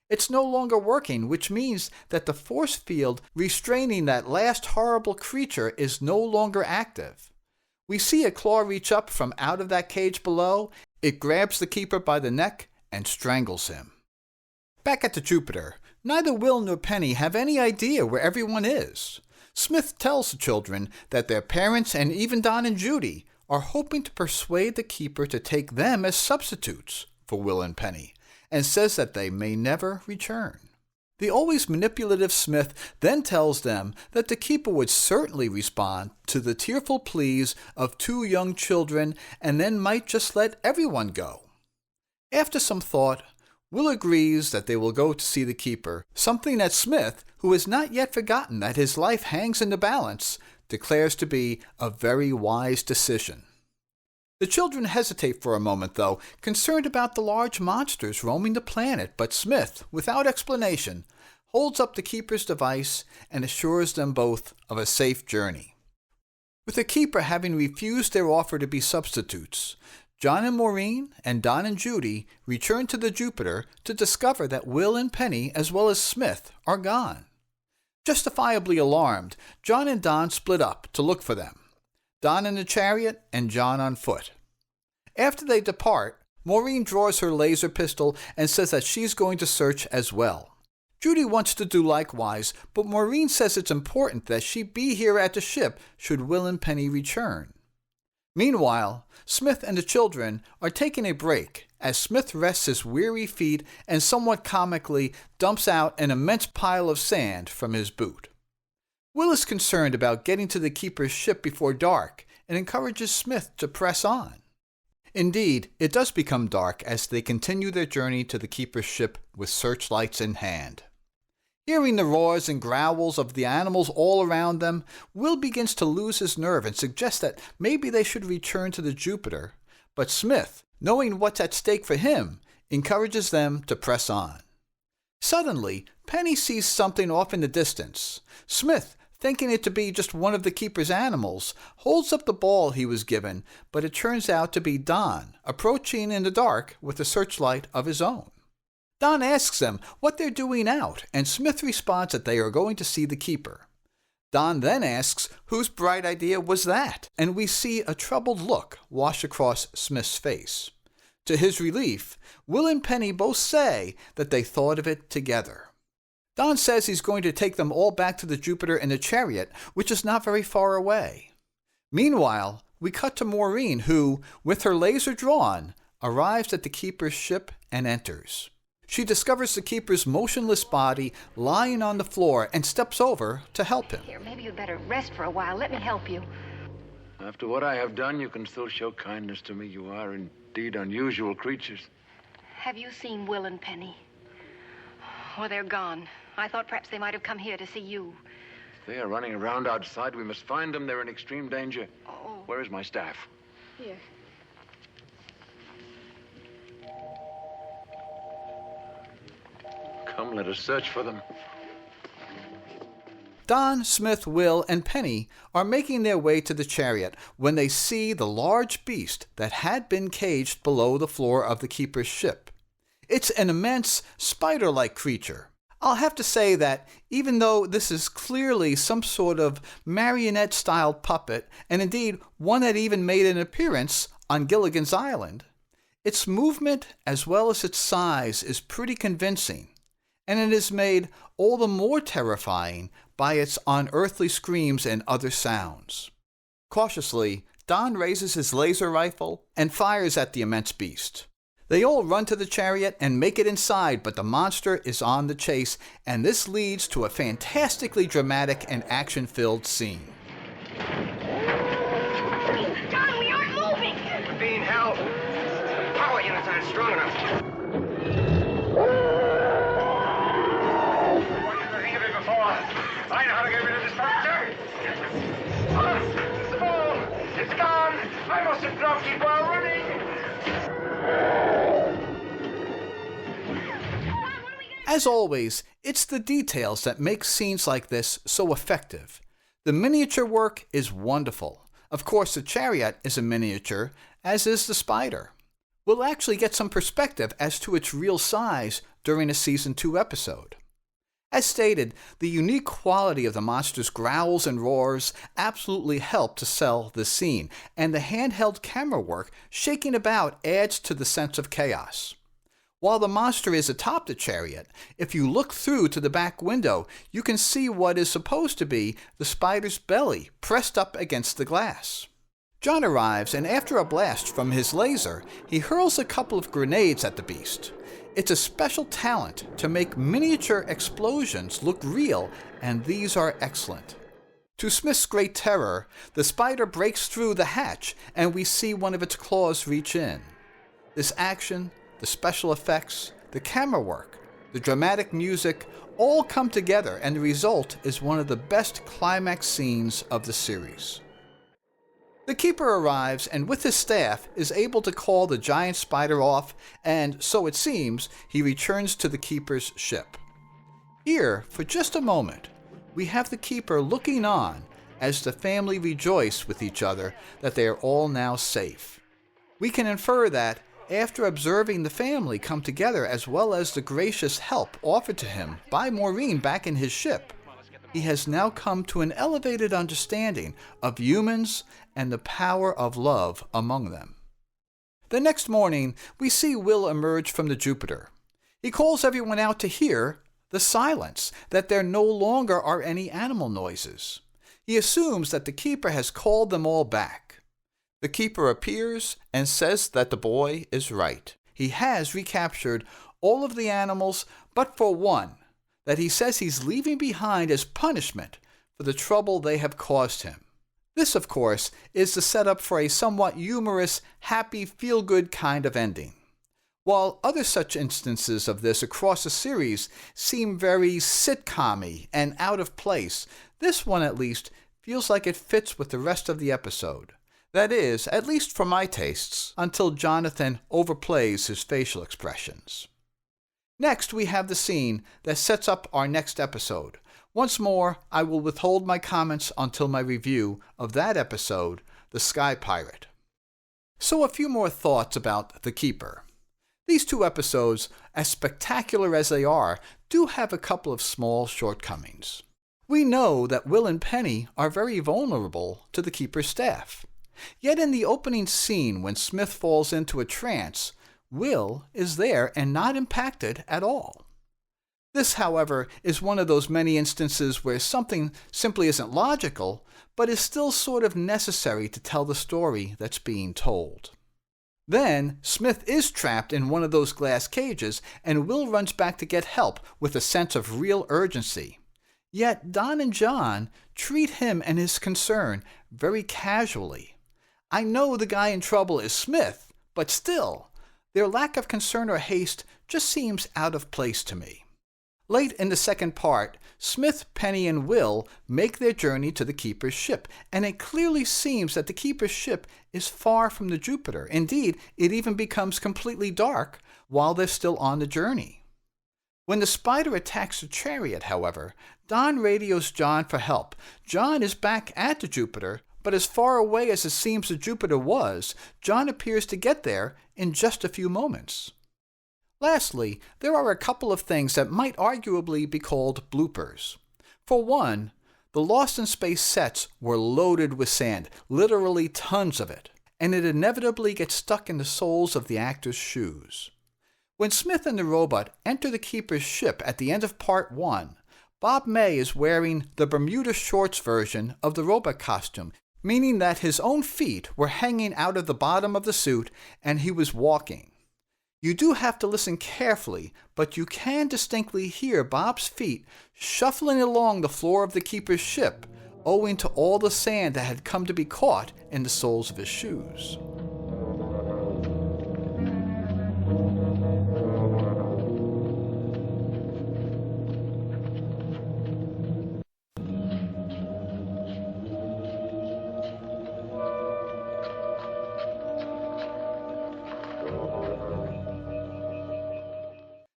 It's no longer working, which means that the force field restraining that last horrible creature is no longer active. We see a claw reach up from out of that cage below. It grabs the keeper by the neck and strangles him. Back at the Jupiter, neither Will nor Penny have any idea where everyone is. Smith tells the children that their parents and even Don and Judy are hoping to persuade the keeper to take them as substitutes for Will and Penny, and says that they may never return. The always manipulative Smith then tells them that the keeper would certainly respond to the tearful pleas of two young children and then might just let everyone go. After some thought, Will agrees that they will go to see the keeper, something that Smith, who has not yet forgotten that his life hangs in the balance, declares to be a very wise decision. The children hesitate for a moment, though, concerned about the large monsters roaming the planet, but Smith, without explanation, holds up the keeper's device and assures them both of a safe journey. With the keeper having refused their offer to be substitutes, John and Maureen and Don and Judy return to the Jupiter to discover that Will and Penny, as well as Smith, are gone. Justifiably alarmed, John and Don split up to look for them. Don in the chariot and John on foot. After they depart, Maureen draws her laser pistol and says that she's going to search as well. Judy wants to do likewise, but Maureen says it's important that she be here at the ship should Will and Penny return. Meanwhile, Smith and the children are taking a break as Smith rests his weary feet and somewhat comically dumps out an immense pile of sand from his boot. Will is concerned about getting to the keeper's ship before dark and encourages Smith to press on. Indeed, it does become dark as they continue their journey to the keeper's ship with searchlights in hand. Hearing the roars and growls of the animals all around them, Will begins to lose his nerve and suggests that maybe they should return to the Jupiter, but Smith, knowing what's at stake for him, encourages them to press on. Suddenly, Penny sees something off in the distance. Smith, thinking it to be just one of the keeper's animals, holds up the ball he was given, but it turns out to be Don, approaching in the dark with a searchlight of his own. Don asks them what they're doing out, and Smith responds that they are going to see the keeper. Don then asks whose bright idea was that, and we see a troubled look wash across Smith's face. To his relief, Will and Penny both say that they thought of it together. Don says he's going to take them all back to the Jupiter in a chariot, which is not very far away. Meanwhile, we cut to Maureen, who, with her laser drawn, arrives at the keeper's ship and enters. She discovers the keeper's motionless body lying on the floor and steps over to help him. Here, maybe you'd better rest for a while. Let me help you. After what I have done, you can still show kindness to me. You are indeed unusual creatures. Have you seen Will and Penny? Oh, they're gone. I thought perhaps they might have come here to see you. If they are running around outside, we must find them. They're in extreme danger. Oh. Where is my staff? Here. Come, let us search for them. Don, Smith, Will, and Penny are making their way to the chariot when they see the large beast that had been caged below the floor of the keeper's ship. It's an immense, spider-like creature. I'll have to say that even though this is clearly some sort of marionette-styled puppet, and indeed one that even made an appearance on Gilligan's Island, its movement as well as its size is pretty convincing, and it is made all the more terrifying by its unearthly screams and other sounds. Cautiously, Don raises his laser rifle and fires at the immense beast. They all run to the chariot and make it inside, but the monster is on the chase, and this leads to a fantastically dramatic and action-filled scene. John, we aren't moving! We're being held. The power units aren't strong enough. What did you think of it before? I know how to get rid of this monster. It's the ball. It's gone. I must have dropped it while running. As always, it's the details that make scenes like this so effective. The miniature work is wonderful. Of course, the chariot is a miniature, as is the spider. We'll actually get some perspective as to its real size during a Season 2 episode. As stated, the unique quality of the monster's growls and roars absolutely help to sell the scene, and the handheld camera work shaking about adds to the sense of chaos. While the monster is atop the chariot, if you look through to the back window, you can see what is supposed to be the spider's belly pressed up against the glass. John arrives, and after a blast from his laser, he hurls a couple of grenades at the beast. It's a special talent to make miniature explosions look real, and these are excellent. To Smith's great terror, the spider breaks through the hatch, and we see one of its claws reach in. This action, the special effects, the camera work, the dramatic music, all come together, and the result is one of the best climax scenes of the series. The Keeper arrives, and with his staff is able to call the giant spider off, and, so it seems, he returns to the Keeper's ship. Here, for just a moment, we have the Keeper looking on as the family rejoice with each other that they are all now safe. We can infer that, after observing the family come together as well as the gracious help offered to him by Maureen back in his ship, he has now come to an elevated understanding of humans and the power of love among them. The next morning, we see Will emerge from the Jupiter. He calls everyone out to hear the silence, that there no longer are any animal noises. He assumes that the Keeper has called them all back. The Keeper appears and says that the boy is right. He has recaptured all of the animals, but for one, that he says he's leaving behind as punishment for the trouble they have caused him. This, of course, is the setup for a somewhat humorous, happy, feel-good kind of ending. While other such instances of this across the series seem very sitcom-y and out of place, this one at least feels like it fits with the rest of the episode. That is, at least for my tastes, until Jonathan overplays his facial expressions. Next, we have the scene that sets up our next episode. Once more, I will withhold my comments until my review of that episode, The Sky Pirate. So a few more thoughts about The Keeper. These two episodes, as spectacular as they are, do have a couple of small shortcomings. We know that Will and Penny are very vulnerable to the Keeper's staff. Yet in the opening scene when Smith falls into a trance, Will is there and not impacted at all. This, however, is one of those many instances where something simply isn't logical, but is still sort of necessary to tell the story that's being told. Then, Smith is trapped in one of those glass cages, and Will runs back to get help with a sense of real urgency. Yet Don and John treat him and his concern very casually. I know the guy in trouble is Smith, but still, their lack of concern or haste just seems out of place to me. Late in the second part, Smith, Penny, and Will make their journey to the Keeper's ship, and it clearly seems that the Keeper's ship is far from the Jupiter. Indeed, it even becomes completely dark while they're still on the journey. When the spider attacks the chariot, however, Don radios John for help. John is back at the Jupiter, but as far away as it seems the Jupiter was, John appears to get there in just a few moments. Lastly, there are a couple of things that might arguably be called bloopers. For one, the Lost in Space sets were loaded with sand, literally tons of it, and it inevitably gets stuck in the soles of the actors' shoes. When Smith and the robot enter the Keeper's ship at the end of Part 1, Bob May is wearing the Bermuda shorts version of the robot costume, meaning that his own feet were hanging out of the bottom of the suit and he was walking. You do have to listen carefully, but you can distinctly hear Bob's feet shuffling along the floor of the Keeper's ship, owing to all the sand that had come to be caught in the soles of his shoes.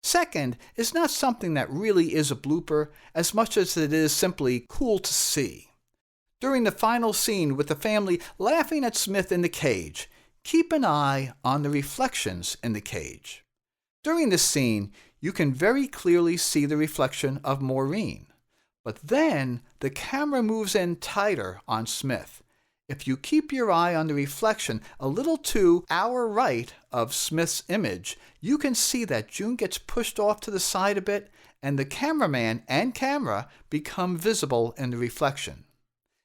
Second is not something that really is a blooper as much as it is simply cool to see. During the final scene with the family laughing at Smith in the cage, keep an eye on the reflections in the cage. During this scene, you can very clearly see the reflection of Maureen, but then the camera moves in tighter on Smith. If you keep your eye on the reflection a little to our right of Smith's image, you can see that June gets pushed off to the side a bit, and the cameraman and camera become visible in the reflection.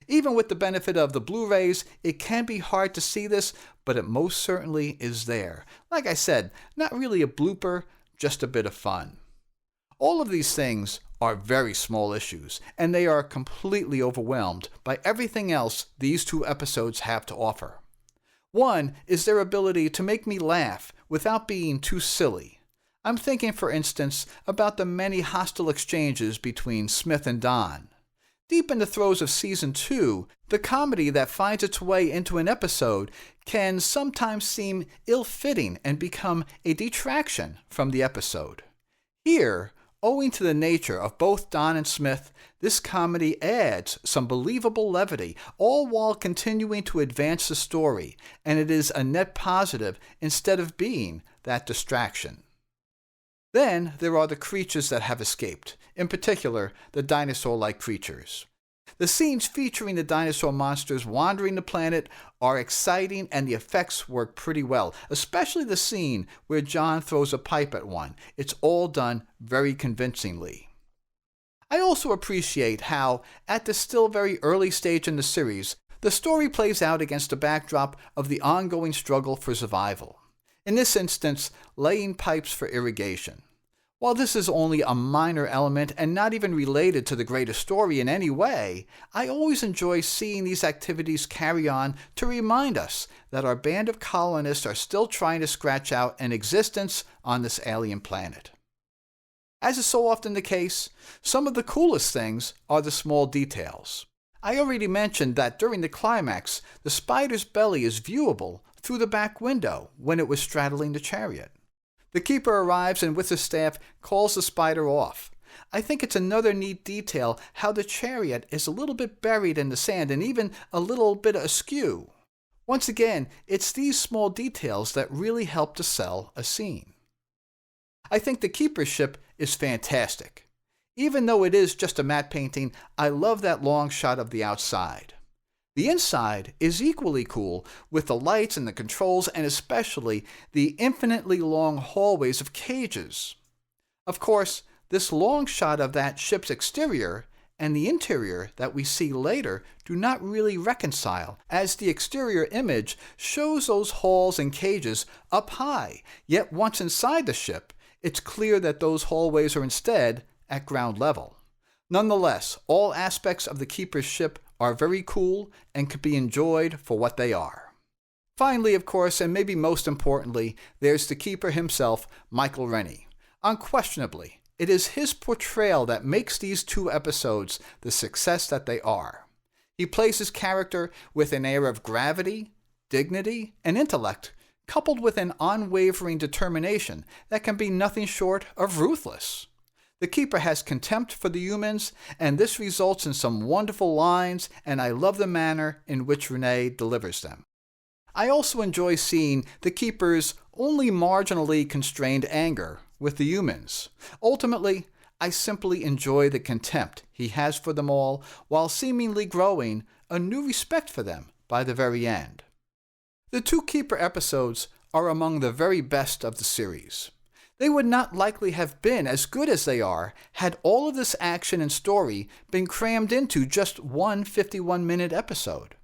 Even with the benefit of the Blu-rays, it can be hard to see this, but it most certainly is there. Like I said, not really a blooper, just a bit of fun. All of these things are very small issues, and they are completely overwhelmed by everything else these two episodes have to offer. One is their ability to make me laugh without being too silly. I'm thinking, for instance, about the many hostile exchanges between Smith and Don. Deep in the throes of Season 2, the comedy that finds its way into an episode can sometimes seem ill-fitting and become a detraction from the episode. Here, owing to the nature of both Don and Smith, this comedy adds some believable levity, all while continuing to advance the story, and it is a net positive instead of being that distraction. Then there are the creatures that have escaped, in particular the dinosaur-like creatures. The scenes featuring the dinosaur monsters wandering the planet are exciting, and the effects work pretty well, especially the scene where John throws a pipe at one. It's all done very convincingly. I also appreciate how, at the still very early stage in the series, the story plays out against the backdrop of the ongoing struggle for survival. In this instance, laying pipes for irrigation. While this is only a minor element and not even related to the greater story in any way, I always enjoy seeing these activities carry on to remind us that our band of colonists are still trying to scratch out an existence on this alien planet. As is so often the case, some of the coolest things are the small details. I already mentioned that during the climax, the spider's belly is viewable through the back window when it was straddling the chariot. The keeper arrives and with his staff calls the spider off. I think it's another neat detail how the chariot is a little bit buried in the sand and even a little bit askew. Once again, it's these small details that really help to sell a scene. I think the keeper's ship is fantastic. Even though it is just a matte painting, I love that long shot of the outside. The inside is equally cool, with the lights and the controls, and especially the infinitely long hallways of cages. Of course, this long shot of that ship's exterior and the interior that we see later do not really reconcile, as the exterior image shows those halls and cages up high, yet once inside the ship, it's clear that those hallways are instead at ground level. Nonetheless, all aspects of the keeper's ship are very cool and can be enjoyed for what they are. Finally, of course, and maybe most importantly, there's the keeper himself, Michael Rennie. Unquestionably, it is his portrayal that makes these two episodes the success that they are. He plays his character with an air of gravity, dignity, and intellect, coupled with an unwavering determination that can be nothing short of ruthless. The keeper has contempt for the humans, and this results in some wonderful lines, and I love the manner in which Renee delivers them. I also enjoy seeing the keeper's only marginally constrained anger with the humans. Ultimately, I simply enjoy the contempt he has for them all, while seemingly growing a new respect for them by the very end. The two keeper episodes are among the very best of the series. They would not likely have been as good as they are had all of this action and story been crammed into just one 51-minute episode.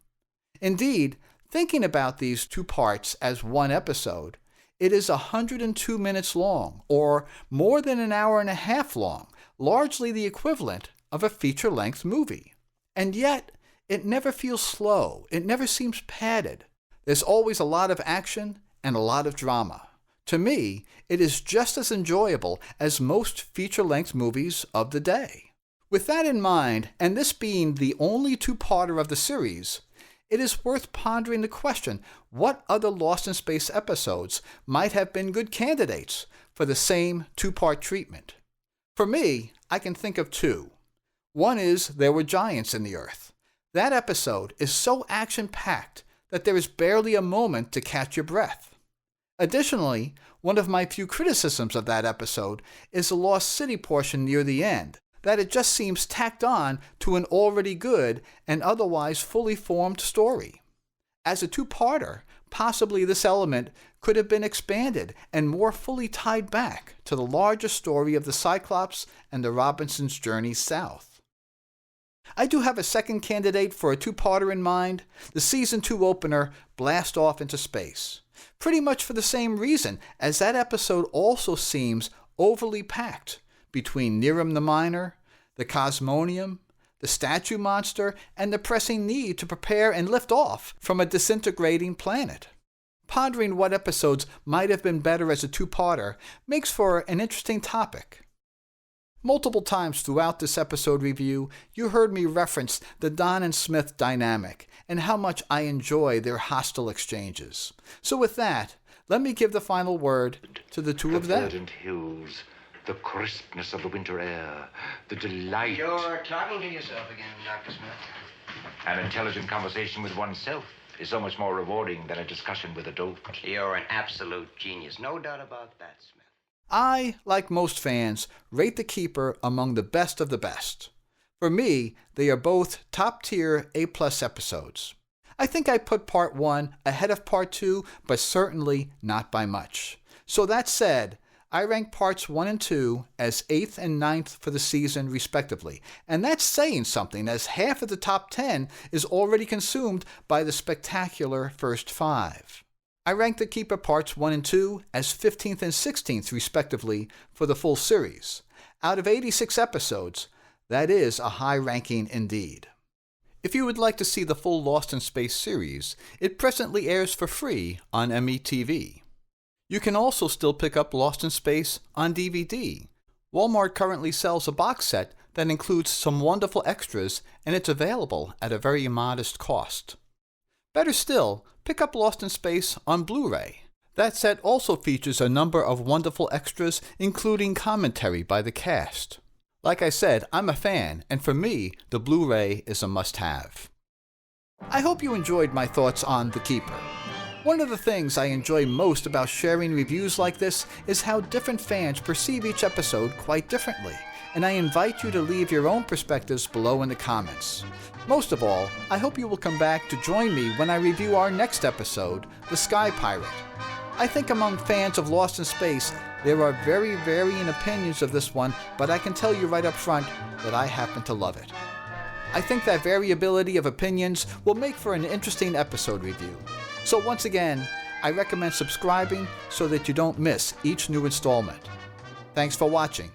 Indeed, thinking about these two parts as one episode, it is 102 minutes long, or more than an hour and a half long, largely the equivalent of a feature-length movie. And yet, it never feels slow, it never seems padded. There's always a lot of action and a lot of drama. To me, it is just as enjoyable as most feature-length movies of the day. With that in mind, and this being the only two-parter of the series, it is worth pondering the question, what other Lost in Space episodes might have been good candidates for the same two-part treatment? For me, I can think of two. One is There Were Giants in the Earth. That episode is so action-packed that there is barely a moment to catch your breath. Additionally, one of my few criticisms of that episode is the Lost City portion near the end, that it just seems tacked on to an already good and otherwise fully formed story. As a two-parter, possibly this element could have been expanded and more fully tied back to the larger story of the Cyclops and the Robinsons' journey south. I do have a second candidate for a two-parter in mind, the Season 2 opener, Blast Off into Space. Pretty much for the same reason, as that episode also seems overly packed between Niram the Miner, the Cosmonium, the statue monster, and the pressing need to prepare and lift off from a disintegrating planet. Pondering what episodes might have been better as a two-parter makes for an interesting topic. Multiple times throughout this episode review, you heard me reference the Don and Smith dynamic and how much I enjoy their hostile exchanges. So with that, let me give the final word to the two of them. The verdant hills, the crispness of the winter air, the delight... You're talking to yourself again, Dr. Smith. An intelligent conversation with oneself is so much more rewarding than a discussion with a dope. You're an absolute genius. No doubt about that, Smith. I, like most fans, rate The Keeper among the best of the best. For me, they are both top-tier A+ episodes. I think I put Part 1 ahead of Part 2, but certainly not by much. So that said, I rank Parts 1 and 2 as 8th and 9th for the season, respectively. And that's saying something, as half of the top 10 is already consumed by the spectacular first 5. I rank The Keeper Parts 1 and 2 as 15th and 16th, respectively, for the full series. Out of 86 episodes, that is a high ranking indeed. If you would like to see the full Lost in Space series, it presently airs for free on METV. You can also still pick up Lost in Space on DVD. Walmart currently sells a box set that includes some wonderful extras, and it's available at a very modest cost. Better still, pick up Lost in Space on Blu-ray. That set also features a number of wonderful extras, including commentary by the cast. Like I said, I'm a fan, and for me, the Blu-ray is a must-have. I hope you enjoyed my thoughts on The Keeper. One of the things I enjoy most about sharing reviews like this is how different fans perceive each episode quite differently, and I invite you to leave your own perspectives below in the comments. Most of all, I hope you will come back to join me when I review our next episode, The Sky Pirate. I think among fans of Lost in Space, there are very varying opinions of this one, but I can tell you right up front that I happen to love it. I think that variability of opinions will make for an interesting episode review. So once again, I recommend subscribing so that you don't miss each new installment. Thanks for watching.